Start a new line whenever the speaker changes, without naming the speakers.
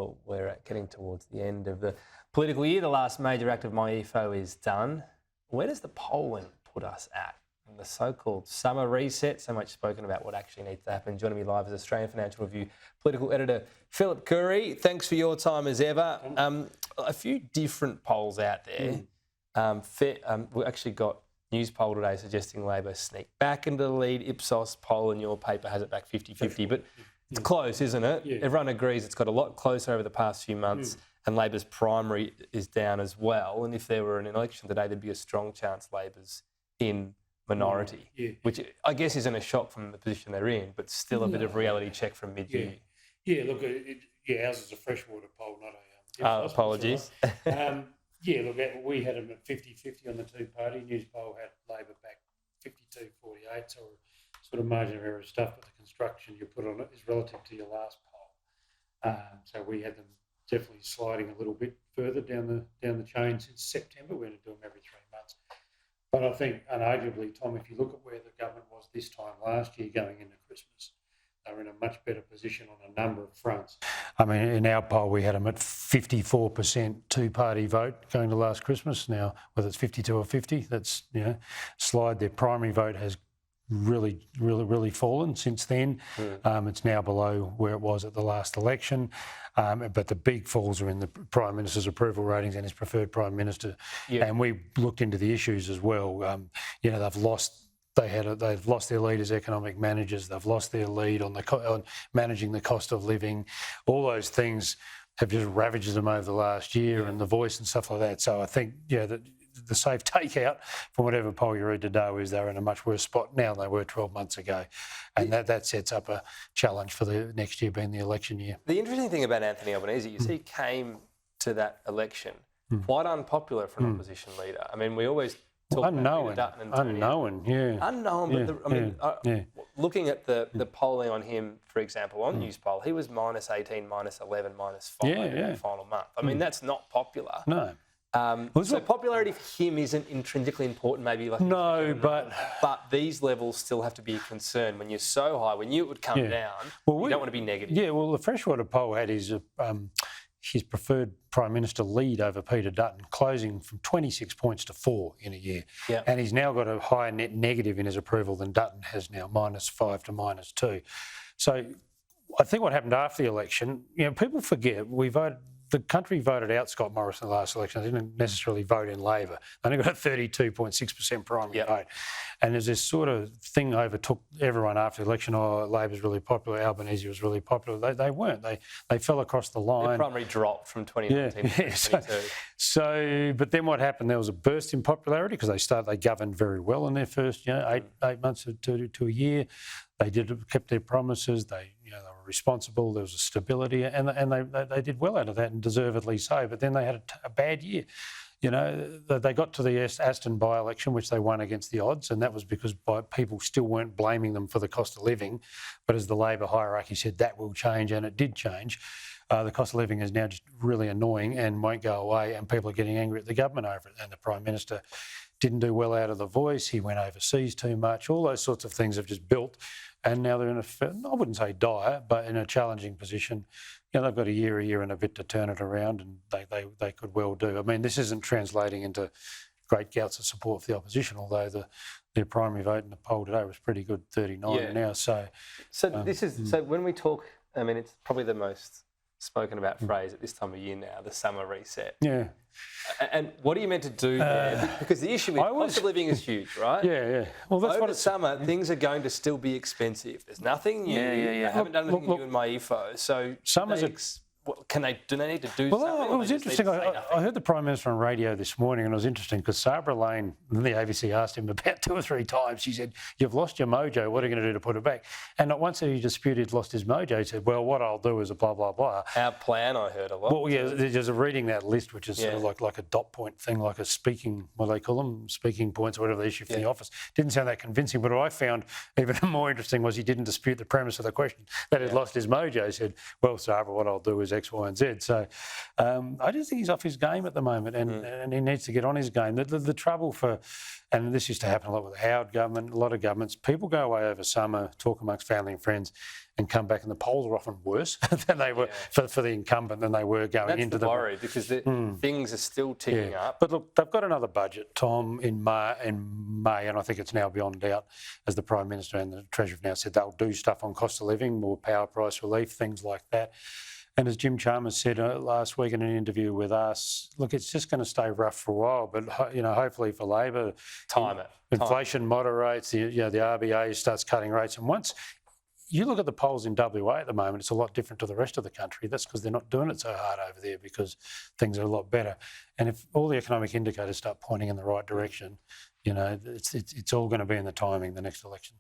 Well, we're getting towards the end of the political year. The last major act of my EFO is done. Where does the polling put us at? And the so-called summer reset, so much spoken about what actually needs to happen. Joining me live is Australian Financial Review political editor Phillip Coorey. Thanks for your time as ever. A few different polls out there. We actually got Newspoll today suggesting Labor sneak back into the lead. Ipsos poll in your paper has it back 50-50, but it's close, isn't it? Yeah. Everyone agrees it's got a lot closer over the past few months, and Labor's primary is down as well. And if there were an election today, there'd be a strong chance Labor's in minority, which I guess isn't a shock from the position they're in, but still a bit of reality check from mid-year.
Yeah, look, ours is a freshwater poll, not a...
apologies.
Look, we had them at 50-50 on the two-party. Newspoll had Labor back 52-48, so sort of margin of error stuff, but the construction you put on it is relative to your last poll. So we had them definitely sliding a little bit further down the chain since September. We're going to do them every 3 months. But I think, unarguably, Tom, if you look at where the government was this time last year going into Christmas, they were in a much better position on a number of fronts. I mean, in our poll, we had them at 54% two-party vote going to last Christmas. Now, whether it's 52 or 50, that's, slide. Their primary vote has really fallen since then. It's now below where it was at the last election. But the big falls are in the Prime Minister's approval ratings and his preferred Prime Minister. Yeah. And we looked into the issues as well. They've lost their lead as economic managers. They've lost their lead on managing the cost of living. All those things have just ravaged them over the last year, and the voice and stuff like that. So I think, the safe takeout from whatever poll you read today is they're in a much worse spot now than they were 12 months ago. And that sets up a challenge for the next year being the election year.
The interesting thing about Anthony Albanese, you see, came to that election quite unpopular for an opposition leader. I mean, we always talk about Dutton and Unknown, but looking at the polling on him, for example, on Newspoll, he was -18, -11, -5 in the final month. I mean, that's not popular.
No.
So popularity for him isn't intrinsically important, maybe. But these levels still have to be a concern when you're so high. We knew it would come down. Well, you don't want to be negative.
Yeah, well, the freshwater poll had his preferred Prime Minister lead over Peter Dutton, closing from 26 points to 4 in a year. Yep. And he's now got a higher net negative in his approval than Dutton has now, -5 to -2. So I think what happened after the election, people forget the country voted out Scott Morrison in the last election. They didn't necessarily vote in Labor. They only got a 32.6% primary vote. And there's this sort of thing overtook everyone after the election. Oh, Labor's really popular. Albanese was really popular. They weren't. They fell across the line.
Their primary dropped from 2019 to 2022.
But then what happened? There was a burst in popularity because they governed very well in their first, 8 months to a year. They kept their promises. They were responsible. There was a stability, and they did well out of that, and deservedly so. But then they had a bad year. They got to the Aston by-election, which they won against the odds, and that was because people still weren't blaming them for the cost of living. But as the Labor hierarchy said, that will change, and it did change. The cost of living is now just really annoying and won't go away, and people are getting angry at the government over it. And the Prime Minister didn't do well out of the voice. He went overseas too much. All those sorts of things have just built. And now they're in I wouldn't say dire, but in a challenging position. They've got a year and a bit to turn it around, and they could well do. I mean, this isn't translating into great gouts of support for the opposition, although their primary vote in the poll today was pretty good, 39 now. So
when we talk, I mean, it's probably the most spoken about phrase at this time of year now, the summer reset.
Yeah.
And what are you meant to do there? Because the issue with cost of living is huge, right?
Yeah. Well, that's
over summer, things are going to still be expensive. There's nothing new. I haven't done anything new in my EFO. So do they need to do something?
Well, it was interesting. I heard the Prime Minister on radio this morning, and it was interesting because Sabra Lane, the ABC asked him about 2 or 3 times. She said, "You've lost your mojo. What are you going to do to put it back?" And not once did he dispute he'd lost his mojo. He said, "Well, what I'll do is a blah, blah, blah."
Our plan, I heard a lot.
Well, yeah, there's reading that list, which is sort of like a dot point thing, like a speaking, what do they call them, speaking points or whatever they issue for the office. Didn't sound that convincing, but what I found even more interesting was he didn't dispute the premise of the question, that he'd lost his mojo. He said, "Well, Sabra, what I'll do is is X, Y and Z. So I just think he's off his game at the moment and he needs to get on his game. The trouble and this used to happen a lot with the Howard government, a lot of governments, people go away over summer, talk amongst family and friends and come back and the polls are often worse than they were for the incumbent than they were going into the
worry because things are still ticking up.
But look, they've got another budget, Tom, in May, and I think it's now beyond doubt, as the Prime Minister and the Treasurer have now said, they'll do stuff on cost of living, more power price relief, things like that. And as Jim Chalmers said last week in an interview with us, look, it's just going to stay rough for a while, but hopefully for Labor, inflation moderates, the RBA starts cutting rates, and once you look at the polls in WA at the moment, it's a lot different to the rest of the country. That's because they're not doing it so hard over there because things are a lot better. And if all the economic indicators start pointing in the right direction, it's all going to be in the timing, the next election.